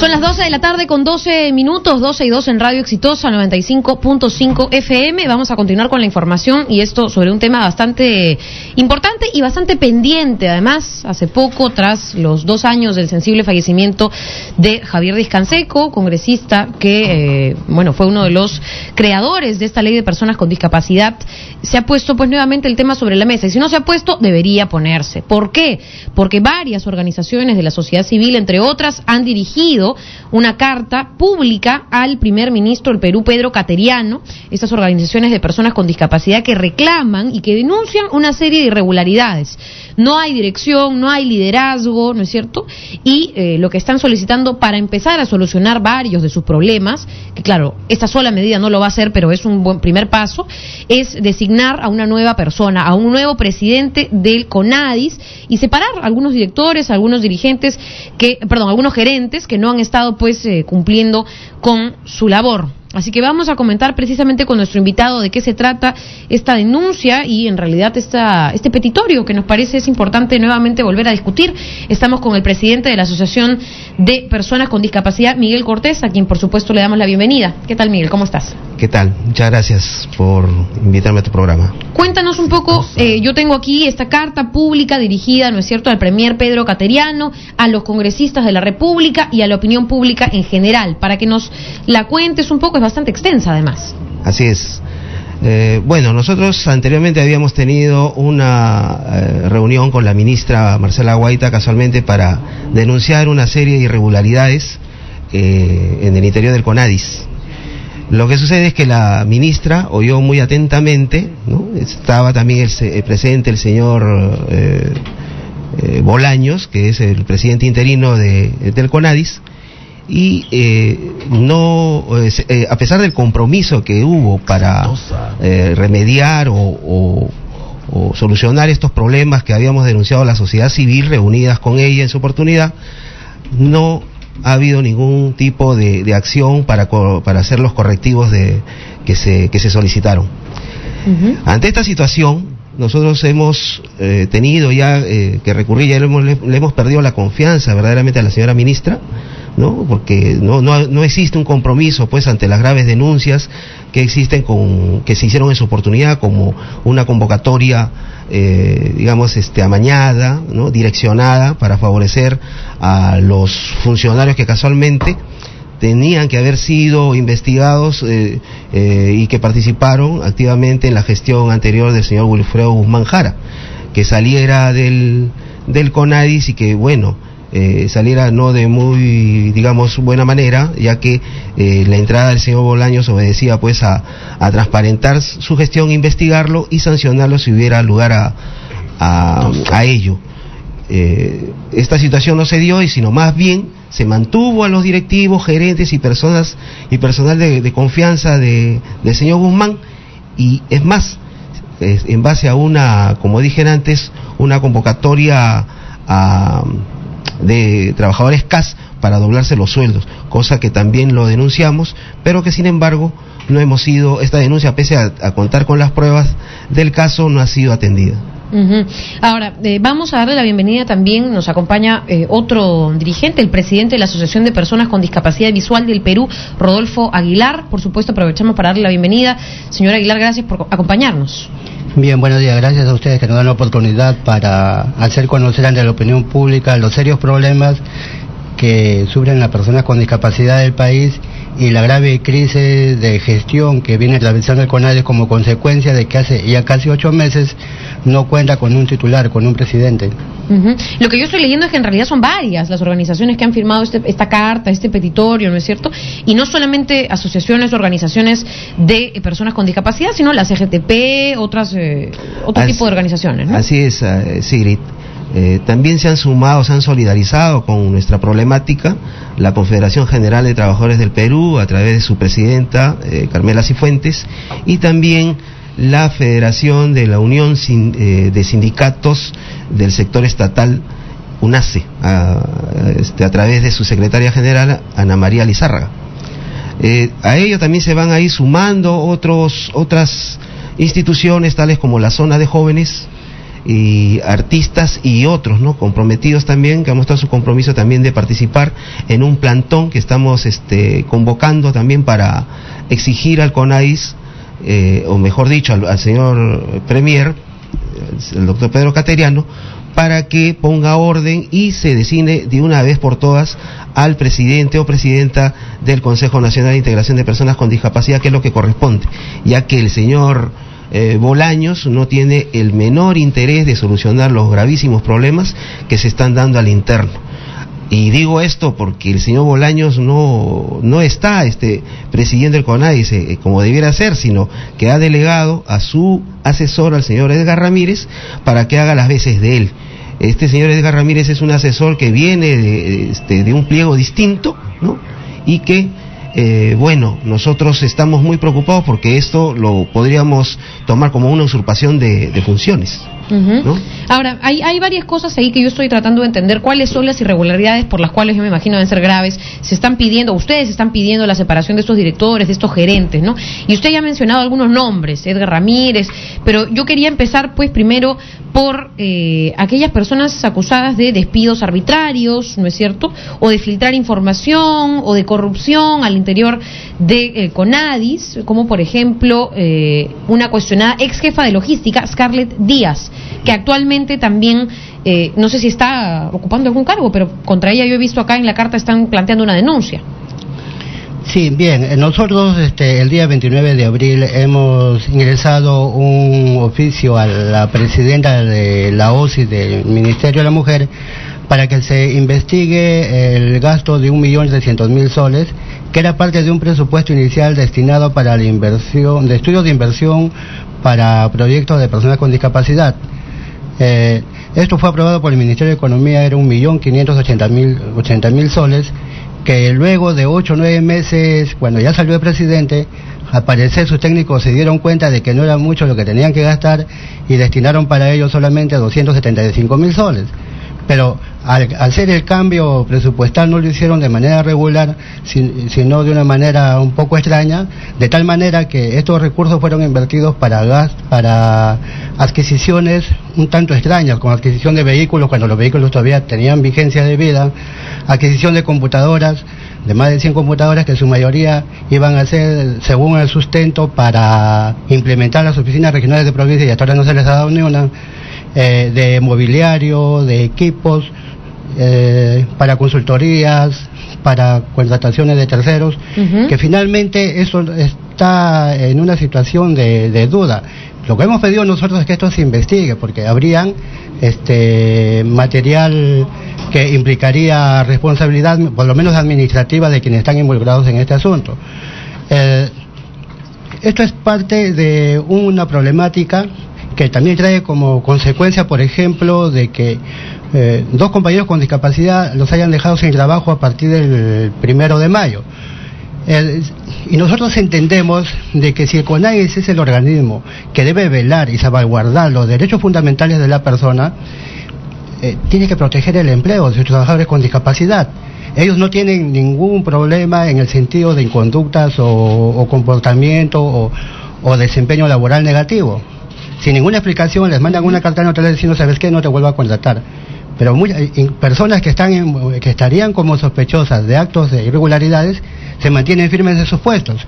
Son las 12 de la tarde con 12 minutos, 12 y 2 en Radio Exitosa 95.5 FM. Vamos a continuar con la información y esto sobre un tema bastante importante y bastante pendiente. Además, hace poco, tras los 2 años del sensible fallecimiento de Javier Díaz Canseco, congresista que, fue uno de los creadores de esta ley de personas con discapacidad, se ha puesto pues nuevamente el tema sobre la mesa. Y si no se ha puesto, debería ponerse. ¿Por qué? Porque varias organizaciones de la sociedad civil, entre otras, han dirigido una carta pública al primer ministro del Perú, Pedro Cateriano, estas organizaciones de personas con discapacidad que reclaman y que denuncian una serie de irregularidades. No hay dirección, no hay liderazgo, ¿no es cierto? Y lo que están solicitando para empezar a solucionar varios de sus problemas, que claro, esta sola medida no lo va a hacer, pero es un buen primer paso, es designar a una nueva persona, a un nuevo presidente del CONADIS y separar a algunos directores, a algunos dirigentes algunos gerentes que no han estado cumpliendo con su labor. Así que vamos a comentar precisamente con nuestro invitado de qué se trata esta denuncia y en realidad este petitorio que nos parece es importante nuevamente volver a discutir. Estamos con el presidente de la Asociación de Personas con Discapacidad, Miguel Cortés, a quien por supuesto le damos la bienvenida. ¿Qué tal, Miguel? ¿Cómo estás? ¿Qué tal? Muchas gracias por invitarme a tu programa. Cuéntanos un poco, yo tengo aquí esta carta pública dirigida, ¿no es cierto?, al premier Pedro Cateriano, a los congresistas de la República y a la opinión pública en general, para que nos la cuentes un poco. Es bastante extensa, además. Así es. Nosotros anteriormente habíamos tenido una reunión con la ministra Marcela Guaita, casualmente para denunciar una serie de irregularidades en el interior del CONADIS. Lo que sucede es que la ministra oyó muy atentamente, ¿no? Estaba también presente el señor Bolaños, que es el presidente interino del CONADIS, y a pesar del compromiso que hubo para remediar o solucionar estos problemas que habíamos denunciado a la sociedad civil reunidas con ella en su oportunidad, no ha habido ningún tipo de acción para hacer los correctivos que se solicitaron. Ante esta situación, nosotros hemos tenido ya que recurrir, ya le hemos perdido la confianza verdaderamente a la señora ministra, ¿no? Porque no existe un compromiso pues ante las graves denuncias que existen que se hicieron en su oportunidad, como una convocatoria amañada, ¿no?, direccionada para favorecer a los funcionarios que casualmente tenían que haber sido investigados y que participaron activamente en la gestión anterior del señor Wilfredo Guzmán Jara, que saliera del CONADIS y que saliera no de muy, buena manera, ya que la entrada del señor Bolaños obedecía pues a transparentar su gestión, investigarlo y sancionarlo si hubiera lugar a ello. Esta situación no se dio, y sino más bien se mantuvo a los directivos, gerentes y personal de confianza del señor Guzmán, y es más, en base a como dije antes, una convocatoria de trabajadores CAS para doblarse los sueldos, cosa que también lo denunciamos, pero que sin embargo esta denuncia, pese a contar con las pruebas del caso, no ha sido atendida. Ahora, vamos a darle la bienvenida también, nos acompaña otro dirigente, el presidente de la Asociación de Personas con Discapacidad Visual del Perú, Rodolfo Aguilar. Por supuesto, aprovechamos para darle la bienvenida. Señor Aguilar, gracias por acompañarnos. Bien, buenos días. Gracias a ustedes que nos dan la oportunidad para hacer conocer ante la opinión pública los serios problemas que sufren las personas con discapacidad del país y la grave crisis de gestión que viene atravesando el CONADIS como consecuencia de que hace ya casi 8 meses no cuenta con un titular, con un presidente. Lo que yo estoy leyendo es que en realidad son varias las organizaciones que han firmado esta carta, este petitorio, ¿no es cierto? Y no solamente asociaciones, organizaciones de personas con discapacidad, sino la CGTP, otro tipo de organizaciones, ¿no? Así es, Sigrid. También se han solidarizado con nuestra problemática la Confederación General de Trabajadores del Perú a través de su presidenta, Carmela Cifuentes, y también la Federación de la Unión de Sindicatos del Sector Estatal, UNACE, a través de su secretaria general, Ana María Lizárraga. A ello también se van a ir sumando otras instituciones, tales como la Zona de Jóvenes, y artistas y otros, ¿no?, comprometidos también, que han mostrado su compromiso también de participar en un plantón que estamos convocando también para exigir al CONADIS, o mejor dicho, al señor Premier, el doctor Pedro Cateriano, para que ponga orden y se designe de una vez por todas al presidente o presidenta del Consejo Nacional de Integración de Personas con Discapacidad, que es lo que corresponde, ya que el señor Bolaños no tiene el menor interés de solucionar los gravísimos problemas que se están dando al interno. Y digo esto porque el señor Bolaños no está presidiendo el CONADIS como debiera ser, sino que ha delegado a su asesor, al señor Edgar Ramírez, para que haga las veces de él. Este señor Edgar Ramírez es un asesor que viene de un pliego distinto, ¿no? Y que, bueno, nosotros estamos muy preocupados porque esto lo podríamos tomar como una usurpación de funciones. ¿No? Ahora, hay varias cosas ahí que yo estoy tratando de entender cuáles son las irregularidades por las cuales yo me imagino deben ser graves. Se están pidiendo, ustedes están pidiendo la separación de estos directores, de estos gerentes, ¿no? Y usted ya ha mencionado algunos nombres, Edgar Ramírez, pero yo quería empezar pues primero por aquellas personas acusadas de despidos arbitrarios, ¿no es cierto? O de filtrar información o de corrupción al interior de CONADIS, como por ejemplo una cuestionada ex jefa de logística, Scarlett Díaz, que actualmente también, no sé si está ocupando algún cargo, pero contra ella yo he visto acá en la carta están planteando una denuncia. Sí, bien, nosotros el día 29 de abril hemos ingresado un oficio a la presidenta de la OSI del Ministerio de la Mujer para que se investigue el gasto de 1.300.000 soles, que era parte de un presupuesto inicial destinado para la inversión, de estudios de inversión para proyectos de personas con discapacidad. Esto fue aprobado por el Ministerio de Economía, era 1.580.000 soles, que luego de 8 o 9 meses, cuando ya salió el presidente, al parecer sus técnicos se dieron cuenta de que no era mucho lo que tenían que gastar y destinaron para ello solamente 275.000 soles. Pero al hacer el cambio presupuestal no lo hicieron de manera regular, sino de una manera un poco extraña, de tal manera que estos recursos fueron invertidos para adquisiciones un tanto extrañas, como adquisición de vehículos cuando los vehículos todavía tenían vigencia de vida, adquisición de computadoras, de más de 100 computadoras que en su mayoría iban a ser, según el sustento, para implementar las oficinas regionales de provincia, y hasta ahora no se les ha dado ni una, de mobiliario, de equipos, para consultorías, para contrataciones de terceros, que finalmente eso está en una situación de duda. Lo que hemos pedido nosotros es que esto se investigue, porque habrían material que implicaría responsabilidad, por lo menos administrativa, de quienes están involucrados en este asunto. Esto es parte de una problemática que también trae como consecuencia, por ejemplo, de que 2 compañeros con discapacidad los hayan dejado sin trabajo a partir del 1 de mayo. Y nosotros entendemos de que si el CONADIS es el organismo que debe velar y salvaguardar los derechos fundamentales de la persona, tiene que proteger el empleo de sus trabajadores con discapacidad. Ellos no tienen ningún problema en el sentido de inconductas o comportamiento o desempeño laboral negativo. Sin ninguna explicación les mandan una carta notarial diciendo, ¿sabes qué? No te vuelvo a contratar. Pero personas que estarían como sospechosas de actos de irregularidades se mantienen firmes en sus puestos.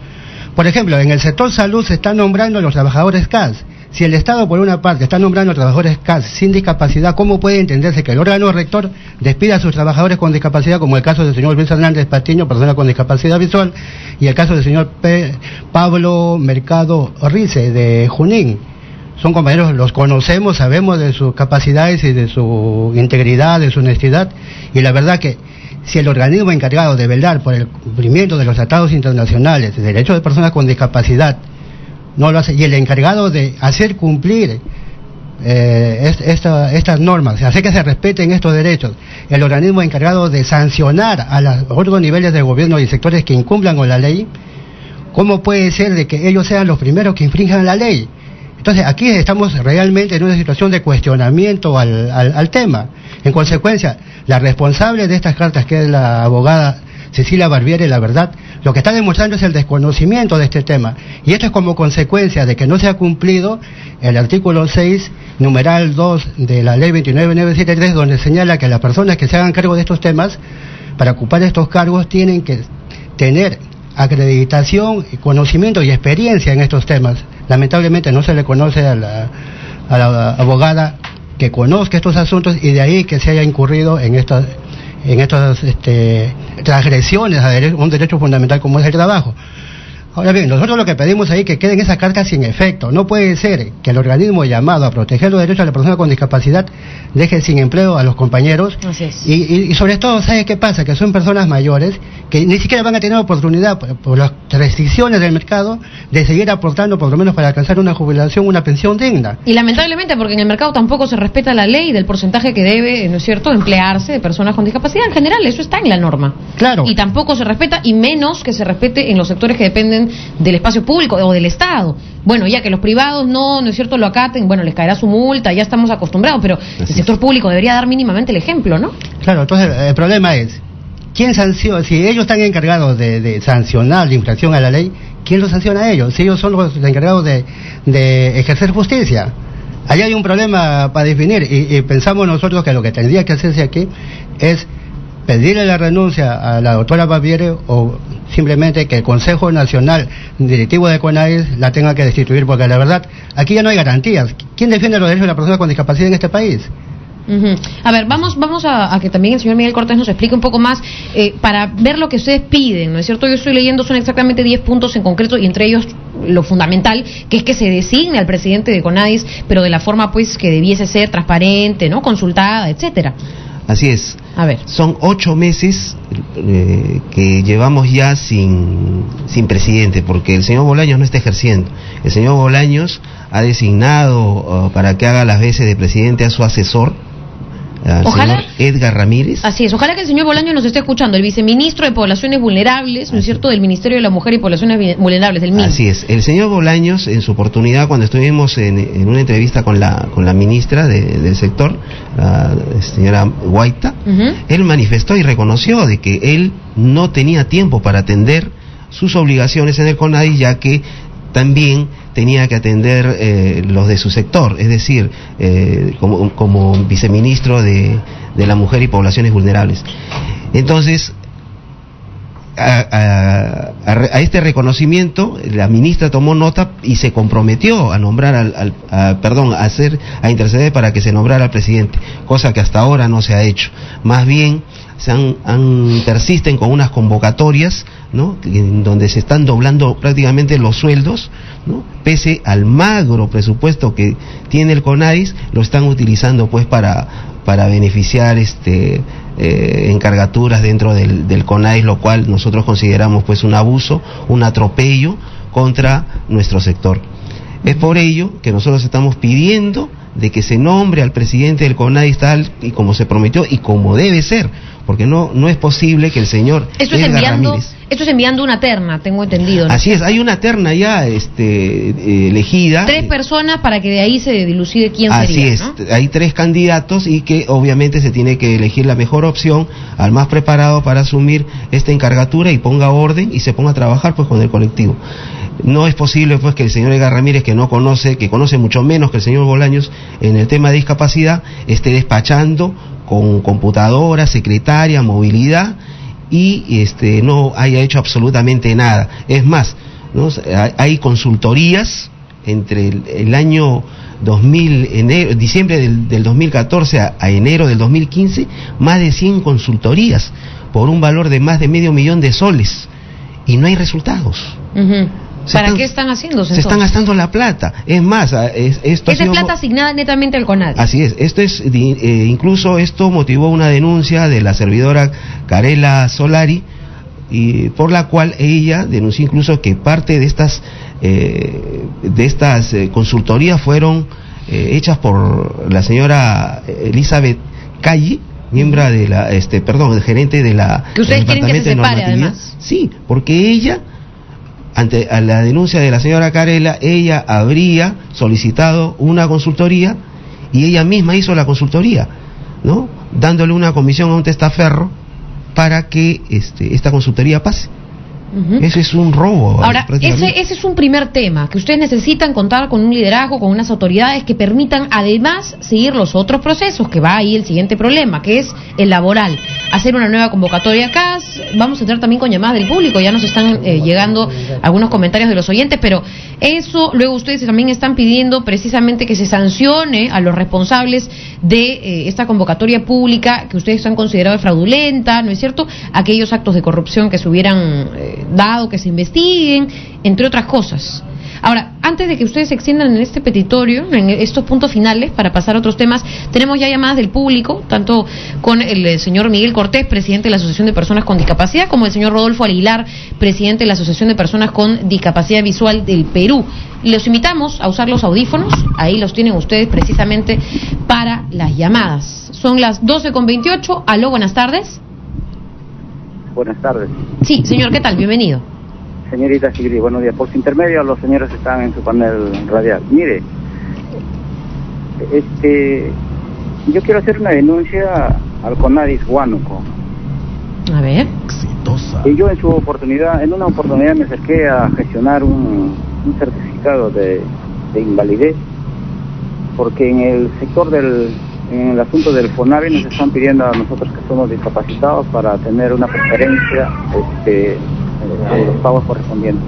Por ejemplo, en el sector salud se están nombrando a los trabajadores CAS. Si el Estado, por una parte, está nombrando a trabajadores CAS sin discapacidad, ¿cómo puede entenderse que el órgano rector despida a sus trabajadores con discapacidad, como el caso del señor Luis Hernández Patiño, persona con discapacidad visual, y el caso del señor Pablo Mercado Rice, de Junín? Son compañeros, los conocemos, sabemos de sus capacidades y de su integridad, de su honestidad, y la verdad que si el organismo encargado de velar por el cumplimiento de los tratados internacionales de derechos de personas con discapacidad no lo hace, y el encargado de hacer cumplir estas normas, hacer que se respeten estos derechos, el organismo encargado de sancionar a los otros niveles de gobierno y sectores que incumplan con la ley, ¿cómo puede ser de que ellos sean los primeros que infrinjan la ley? Entonces aquí estamos realmente en una situación de cuestionamiento al tema. En consecuencia, la responsable de estas cartas, que es la abogada Cecilia Barbieri, la verdad, lo que está demostrando es el desconocimiento de este tema. Y esto es como consecuencia de que no se ha cumplido el artículo 6, numeral 2 de la ley 29973, donde señala que las personas que se hagan cargo de estos temas, para ocupar estos cargos, tienen que tener acreditación, conocimiento y experiencia en estos temas. Lamentablemente no se le conoce a la abogada que conozca estos asuntos, y de ahí que se haya incurrido en estas transgresiones a un derecho fundamental como es el trabajo. Ahora bien, nosotros lo que pedimos ahí es que queden esas cartas sin efecto. No puede ser que el organismo llamado a proteger los derechos de la persona con discapacidad deje sin empleo a los compañeros. Así es. Y sobre todo, ¿sabes qué pasa? Que son personas mayores que ni siquiera van a tener oportunidad, por las restricciones del mercado, de seguir aportando por lo menos para alcanzar una jubilación, una pensión digna. Y lamentablemente, porque en el mercado tampoco se respeta la ley del porcentaje que debe, ¿no es cierto?, emplearse de personas con discapacidad. En general, eso está en la norma. Claro. Y tampoco se respeta, y menos que se respete en los sectores que dependen del espacio público o del Estado. Bueno, ya que los privados no es cierto, lo acaten, bueno, les caerá su multa, ya estamos acostumbrados, pero el sector público debería dar mínimamente el ejemplo, ¿no? Claro, entonces el problema es, ¿quién sanciona? Si ellos están encargados de sancionar la infracción a la ley, ¿quién los sanciona a ellos? Si ellos son los encargados de ejercer justicia. Allá hay un problema para definir, y pensamos nosotros que lo que tendría que hacerse aquí es pedirle la renuncia a la doctora Barbieri, o simplemente que el Consejo Nacional Directivo de CONADIS la tenga que destituir, porque la verdad, aquí ya no hay garantías. ¿Quién defiende los derechos de la persona con discapacidad en este país? A ver, vamos a que también el señor Miguel Cortés nos explique un poco más, para ver lo que ustedes piden, ¿no es cierto? Yo estoy leyendo, son exactamente 10 puntos en concreto, y entre ellos lo fundamental, que es que se designe al presidente de CONADIS, pero de la forma pues que debiese ser transparente, ¿no?, consultada, etcétera. Así es. A ver. Son 8 meses que llevamos ya sin presidente, porque el señor Bolaños no está ejerciendo. El señor Bolaños ha designado para que haga las veces de presidente a su asesor, al señor Edgar Ramírez. Así es, ojalá que el señor Bolaños nos esté escuchando, el viceministro de Poblaciones Vulnerables, ¿no es cierto?, del Ministerio de la Mujer y Poblaciones Vulnerables, del MIN. Así es, el señor Bolaños, en su oportunidad, cuando estuvimos en una entrevista con la ministra del sector, la señora Guaita, él manifestó y reconoció de que él no tenía tiempo para atender sus obligaciones en el CONADIS, ya que también tenía que atender los de su sector, es decir, como viceministro de la Mujer y Poblaciones Vulnerables. Entonces, a este reconocimiento, la ministra tomó nota y se comprometió a nombrar a interceder para que se nombrara al presidente, cosa que hasta ahora no se ha hecho. Más bien persisten con unas convocatorias, ¿no?, en donde se están doblando prácticamente los sueldos, ¿no?, pese al magro presupuesto que tiene el CONADIS, lo están utilizando pues para beneficiar encargaturas dentro del CONADIS, lo cual nosotros consideramos pues un abuso, un atropello contra nuestro sector. Es por ello que nosotros estamos pidiendo de que se nombre al presidente del CONADIS tal y como se prometió y como debe ser, porque no es posible que el señor Edgar Ramírez... Esto es enviando una terna, tengo entendido, ¿no? Así es, hay una terna ya elegida. 3 personas para que de ahí se dilucide quién sería. Así es, ¿no? Hay 3 candidatos y que obviamente se tiene que elegir la mejor opción, al más preparado para asumir esta encargatura y ponga orden y se ponga a trabajar pues con el colectivo. No es posible pues que el señor Edgar Ramírez, que conoce mucho menos que el señor Bolaños en el tema de discapacidad, esté despachando con computadora, secretaria, movilidad, y no haya hecho absolutamente nada. Es más, ¿no?, hay consultorías entre el año diciembre del 2014 a enero del 2015, más de 100 consultorías por un valor de más de $500,000 de soles, y no hay resultados. ¿Para qué están haciéndose? Se están gastando la plata. Es más, esto es plata asignada netamente al CONADIS. Así es. Incluso esto motivó una denuncia de la servidora Carela Solari, y por la cual ella denunció incluso que parte de estas consultorías fueron hechas por la señora Elizabeth Calle, miembro de gerente de la que ustedes quieren que se separe, además. Sí, porque ella, ante la denuncia de la señora Carela, ella habría solicitado una consultoría y ella misma hizo la consultoría, ¿no?, dándole una comisión a un testaferro para que esta consultoría pase. Ese es un robo. Ahora, ese es un primer tema, que ustedes necesitan contar con un liderazgo, con unas autoridades que permitan además seguir los otros procesos, que va ahí el siguiente problema, que es el laboral. Hacer una nueva convocatoria acá, vamos a entrar también con llamadas del público, ya nos están llegando algunos comentarios de los oyentes, pero eso, luego ustedes también están pidiendo precisamente que se sancione a los responsables de esta convocatoria pública, que ustedes han considerado fraudulenta, ¿no es cierto? Aquellos actos de corrupción que se hubieran dado, que se investiguen, entre otras cosas. Ahora, antes de que ustedes se extiendan en este petitorio, en estos puntos finales, para pasar a otros temas, tenemos ya llamadas del público, tanto con el señor Miguel Cortés, presidente de la Asociación de Personas con Discapacidad, como el señor Rodolfo Aguilar, presidente de la Asociación de Personas con Discapacidad Visual del Perú. Los invitamos a usar los audífonos, ahí los tienen ustedes precisamente para las llamadas. Son las 12:28, aló, buenas tardes. Buenas tardes. Sí, señor, ¿qué tal? Bienvenido. Señorita Sigrid, buenos días. Por su intermedio, los señores están en su panel radial. Mire, yo quiero hacer una denuncia al CONADIS Huánuco. A ver. Exitosa. Y yo en una oportunidad me acerqué a gestionar un certificado de invalidez, porque en el sector en el asunto del FONAVI nos están pidiendo a nosotros que somos discapacitados para tener una preferencia de los pagos correspondientes.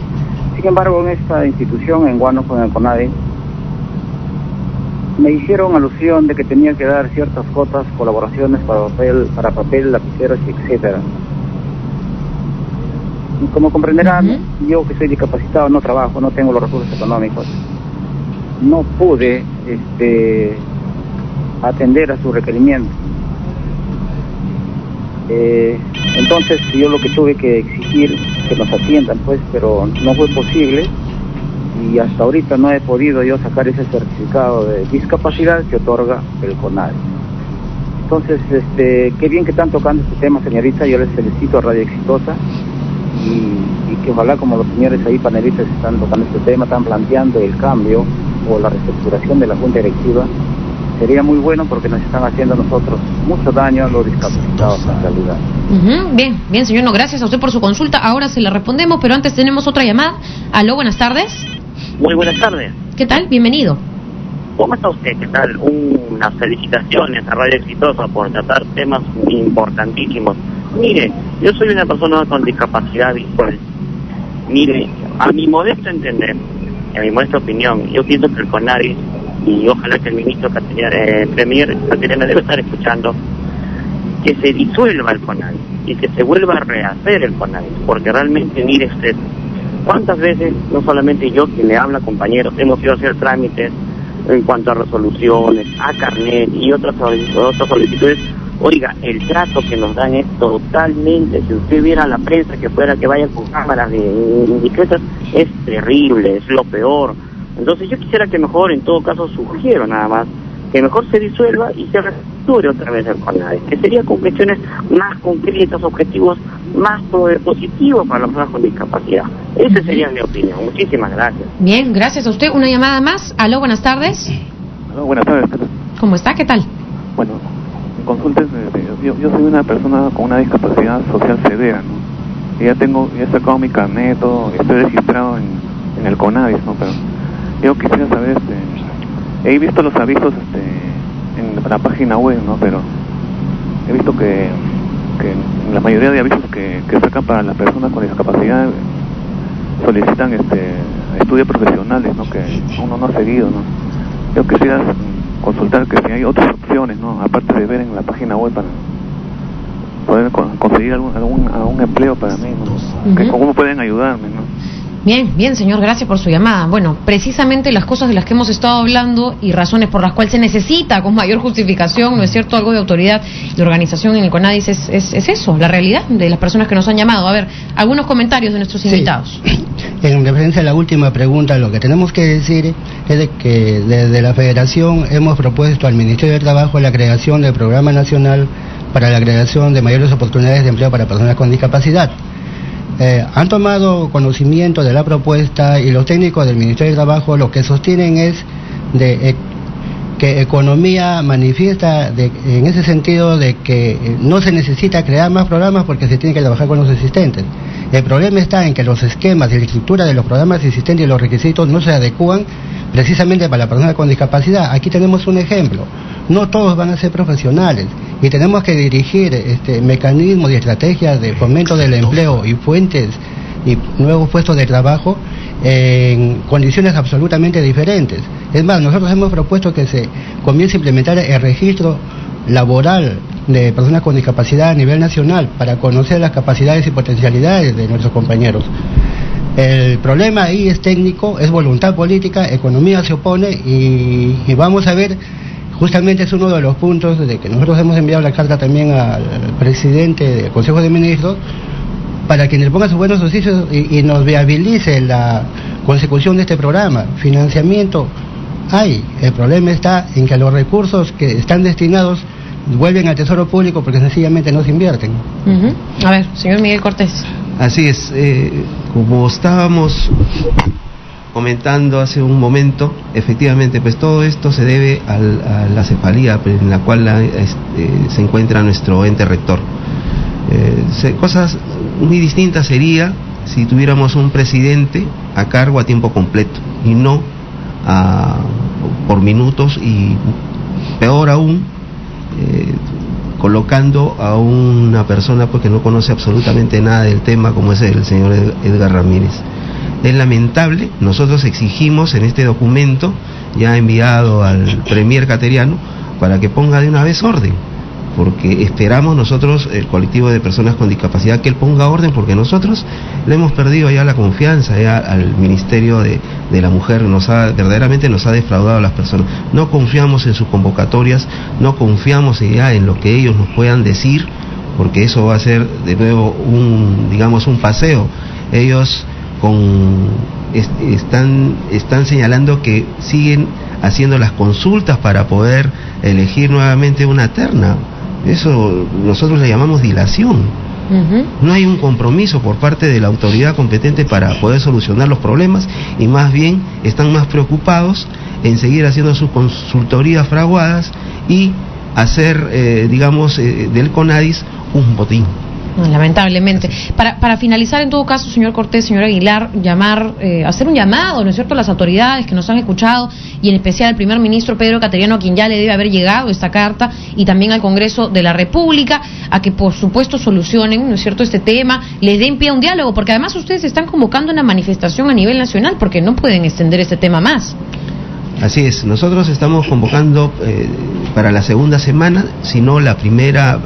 Sin embargo, en esta institución, en Huánuco, en el CONADI, me hicieron alusión de que tenía que dar ciertas cuotas, colaboraciones para papel, lapiceros, etcétera. Y como comprenderán, yo que soy discapacitado, no trabajo, no tengo los recursos económicos, no pude atender a su requerimiento. Entonces yo lo que tuve que exigir que nos atiendan, pues, pero no fue posible, y hasta ahorita no he podido yo sacar ese certificado de discapacidad que otorga el CONADI. Entonces, qué bien que están tocando este tema, señorita. Yo les felicito a Radio Exitosa, y que ojalá, como los señores ahí panelistas están tocando este tema, están planteando el cambio o la reestructuración de la Junta Directiva, sería muy bueno, porque nos están haciendo a nosotros mucho daño a los discapacitados en realidad. Bien, señor, no, gracias a usted por su consulta. Ahora se la respondemos, pero antes tenemos otra llamada. Aló, buenas tardes. Muy buenas tardes. ¿Qué tal? Bienvenido. ¿Cómo está usted? ¿Qué tal? Unas felicitaciones a Radio Exitosa por tratar temas importantísimos. Mire, yo soy una persona con discapacidad visual. Mire, a mi modesto entender, a mi modesta opinión, yo pienso que el CONADI, y ojalá que el ministro Premier Caterina debe estar escuchando, que se disuelva el CONADI y que se vuelva a rehacer el CONADI, porque realmente, mire usted, cuántas veces, no solamente yo, quien le habla, compañeros, hemos ido a hacer trámites en cuanto a resoluciones, a carnet y otras solicitudes. Oiga, el trato que nos dan es totalmente, si usted viera la prensa que vaya con cámaras discretas, es terrible, es lo peor. Entonces yo quisiera que mejor, en todo caso, sugiero nada más, que mejor se disuelva y se reestructure otra vez el CONADI, que sería con cuestiones más concretas, objetivos más positivos para las personas con discapacidad. Esa sería mi opinión. Muchísimas gracias. Bien, gracias a usted. Una llamada más. Aló, buenas tardes. Aló, buenas tardes. ¿Cómo está? ¿Qué tal? Bueno, consultas, yo soy una persona con una discapacidad social severa, ¿no? Y ya he sacado mi carnet, todo, estoy registrado en el CONADI, ¿no? Pero yo quisiera saber, he visto los avisos en la página web, ¿no? Pero he visto que la mayoría de avisos que sacan para las personas con discapacidad solicitan estudios profesionales, ¿no? Que uno no ha seguido, ¿no? Yo quisiera consultar que si hay otras opciones, ¿no? Aparte de ver en la página web, para poder conseguir algún empleo para mí, ¿no? Que cómo pueden ayudarme, ¿no? Bien, señor, gracias por su llamada. Bueno, precisamente las cosas de las que hemos estado hablando y razones por las cuales se necesita con mayor justificación, ¿no es cierto?, algo de autoridad y organización en el CONADIS es eso, la realidad de las personas que nos han llamado. A ver, algunos comentarios de nuestros invitados. En referencia a la última pregunta, lo que tenemos que decir es de que desde la Federación hemos propuesto al Ministerio de Trabajo la creación del Programa Nacional para la creación de mayores oportunidades de empleo para personas con discapacidad. Han tomado conocimiento de la propuesta, y los técnicos del Ministerio de Trabajo lo que sostienen es que Economía manifiesta en ese sentido de que no se necesita crear más programas porque se tiene que trabajar con los existentes. El problema está en que los esquemas y la estructura de los programas existentes y los requisitos no se adecúan precisamente para la persona con discapacidad. Aquí tenemos un ejemplo. No todos van a ser profesionales y tenemos que dirigir mecanismos y estrategias de fomento del empleo y fuentes y nuevos puestos de trabajo en condiciones absolutamente diferentes. Es más, nosotros hemos propuesto que se comience a implementar el registro laboral de personas con discapacidad a nivel nacional para conocer las capacidades y potencialidades de nuestros compañeros. El problema ahí es técnico, es voluntad política, Economía se opone y vamos a ver, justamente es uno de los puntos de que nosotros hemos enviado la carta también al presidente del Consejo de Ministros para que le ponga sus buenos oficios y nos viabilice la consecución de este programa. Financiamiento hay, el problema está en que los recursos que están destinados vuelven al Tesoro Público porque sencillamente no se invierten. A ver, señor Miguel Cortés. Así es, como estábamos comentando hace un momento, efectivamente, pues todo esto se debe a la cefalía en la cual se encuentra nuestro ente rector. Cosas muy distintas sería si tuviéramos un presidente a cargo a tiempo completo y no por minutos, y peor aún colocando a una persona pues que no conoce absolutamente nada del tema, como es el señor Edgar Ramírez. Es lamentable. Nosotros exigimos en este documento ya enviado al Premier Cateriano para que ponga de una vez orden, porque esperamos nosotros, el colectivo de personas con discapacidad, que él ponga orden, porque nosotros le hemos perdido ya la confianza ya al Ministerio de la Mujer. Verdaderamente nos ha defraudado a las personas. No confiamos en sus convocatorias, no confiamos ya en lo que ellos nos puedan decir, porque eso va a ser de nuevo un paseo. Ellos están señalando que siguen haciendo las consultas para poder elegir nuevamente una terna. Eso nosotros le llamamos dilación. No hay un compromiso por parte de la autoridad competente para poder solucionar los problemas, y más bien están más preocupados en seguir haciendo sus consultorías fraguadas y hacer, del CONADIS un botín. Lamentablemente. Para finalizar, en todo caso, señor Cortés, señor Aguilar, hacer un llamado, ¿no es cierto?, a las autoridades que nos han escuchado, y en especial al primer ministro Pedro Cateriano, a quien ya le debe haber llegado esta carta, y también al Congreso de la República, a que por supuesto solucionen, ¿no es cierto?, este tema, les den pie a un diálogo, porque además ustedes están convocando una manifestación a nivel nacional, porque no pueden extender este tema más. Así es, nosotros estamos convocando para la segunda semana, si no la primera,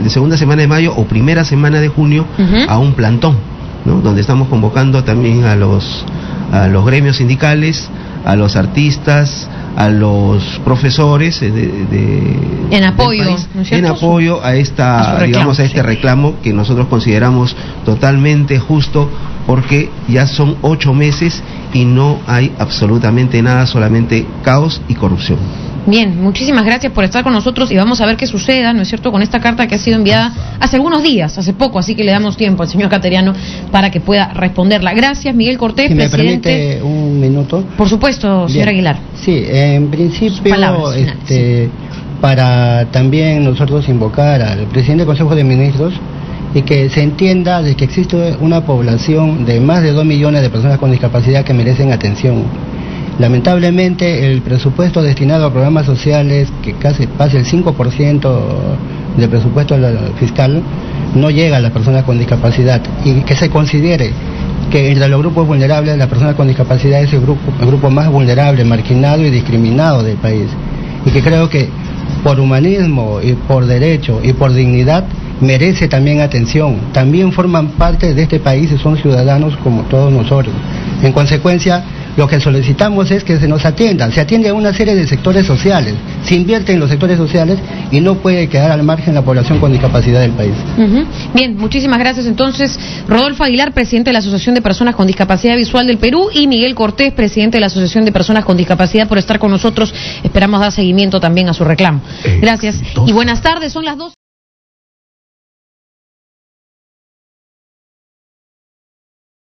segunda semana de mayo o primera semana de junio, a un plantón, ¿no?, donde estamos convocando también a los gremios sindicales, a los artistas, a los profesores en apoyo, país, ¿no es cierto?, en apoyo a este reclamo que nosotros consideramos totalmente justo, porque ya son 8 meses y no hay absolutamente nada, solamente caos y corrupción. Bien, muchísimas gracias por estar con nosotros, y vamos a ver qué suceda, ¿no es cierto?, con esta carta que ha sido enviada hace algunos días, hace poco, así que le damos tiempo al señor Cateriano para que pueda responderla. Gracias, Miguel Cortés, si presidente. ¿Me permite un minuto? Por supuesto, señor Aguilar. Sí, en principio, para también nosotros invocar al presidente del Consejo de Ministros y que se entienda de que existe una población de más de 2 millones de personas con discapacidad que merecen atención. Lamentablemente el presupuesto destinado a programas sociales, que casi pasa el 5% del presupuesto fiscal, no llega a las personas con discapacidad, y que se considere que entre los grupos vulnerables la persona con discapacidad es el grupo más vulnerable, marginado y discriminado del país, y que creo que por humanismo y por derecho y por dignidad merece también atención. También forman parte de este país y son ciudadanos como todos nosotros. En consecuencia, lo que solicitamos es que se nos atienda. Se atiende a una serie de sectores sociales, se invierte en los sectores sociales y no puede quedar al margen la población con discapacidad del país. Bien, muchísimas gracias. Entonces, Rodolfo Aguilar, presidente de la Asociación de Personas con Discapacidad Visual del Perú, y Miguel Cortés, presidente de la Asociación de Personas con Discapacidad, por estar con nosotros. Esperamos dar seguimiento también a su reclamo. Gracias y buenas tardes. Son las 2.